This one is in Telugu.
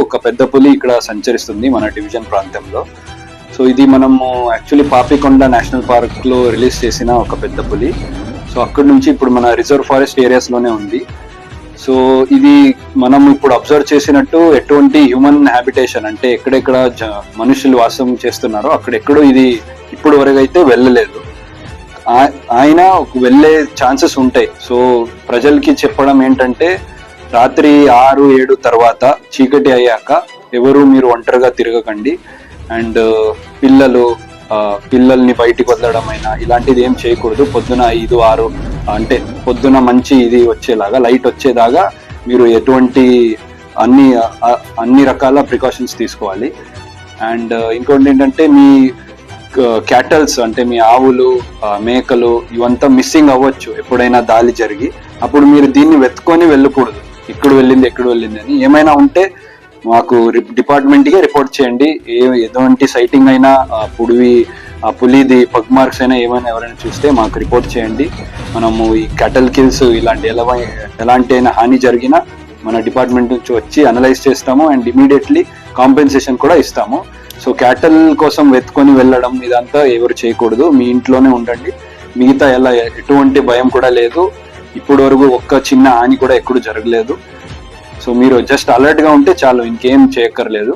ఒక పెద్ద పులి ఇక్కడ సంచరిస్తుంది మన డివిజన్ ప్రాంతంలో. సో ఇది మనము యాక్చువల్లీ పాపికొండ నేషనల్ పార్క్ లో రిలీజ్ చేసిన ఒక పెద్ద పులి. సో అక్కడి నుంచి ఇప్పుడు మన రిజర్వ్ ఫారెస్ట్ ఏరియాస్ లోనే ఉంది. సో ఇది మనం ఇప్పుడు అబ్జర్వ్ చేసినట్టు ఎటువంటి హ్యూమన్ హ్యాబిటేషన్ అంటే ఎక్కడెక్కడ మనుషులు వాసం చేస్తున్నారో అక్కడెక్కడో ఇది ఇప్పుడు వరకు అయితే వెళ్ళలేదు. ఆయన వెళ్ళే ఛాన్సెస్ ఉంటాయి. సో ప్రజలకి చెప్పడం ఏంటంటే రాత్రి 6-7 తర్వాత చీకటి అయ్యాక ఎవరు మీరు ఒంటరిగా తిరగకండి. అండ్ పిల్లల్ని బయటికి వదలడం అయినా ఇలాంటిది ఏం చేయకూడదు. పొద్దున 5-6 అంటే పొద్దున మంచి ఇది వచ్చేలాగా లైట్ వచ్చేదాకా మీరు ఎటువంటి అన్ని రకాల ప్రికాషన్స్ తీసుకోవాలి. అండ్ ఇంకోటి ఏంటంటే మీ క్యాటల్స్ అంటే మీ ఆవులు మేకలు ఇవంతా మిస్సింగ్ అవ్వచ్చు ఎప్పుడైనా దాడి జరిగి. అప్పుడు మీరు దీన్ని వెతుకొని వెళ్ళకూడదు, ఎక్కడ వెళ్ళింది అని. ఏమైనా ఉంటే మాకు డిపార్ట్మెంట్కే రిపోర్ట్ చేయండి. ఎటువంటి సైటింగ్ అయినా పులిది పగ్ మార్క్స్ అయినా ఏమైనా ఎవరైనా చూస్తే మాకు రిపోర్ట్ చేయండి. మనము ఈ క్యాటల్ కిల్స్ ఇలాంటి ఎలాంటి అయినా హాని జరిగినా మన డిపార్ట్మెంట్ నుంచి వచ్చి అనలైజ్ చేస్తాము అండ్ ఇమీడియట్లీ కాంపెన్సేషన్ కూడా ఇస్తాము. సో క్యాటల్ కోసం వెతుకొని వెళ్ళడం ఇదంతా ఎవరు చేయకూడదు. మీ ఇంట్లోనే ఉండండి. మిగతా ఎటువంటి భయం కూడా లేదు. ఇప్పుడు వరకు ఒక్క చిన్న హాని కూడా ఎక్కడూ జరగలేదు. సో మీరు జస్ట్ అలర్ట్ గా ఉంటే చాలు, ఇంకేం చేయక్కర్లేదు.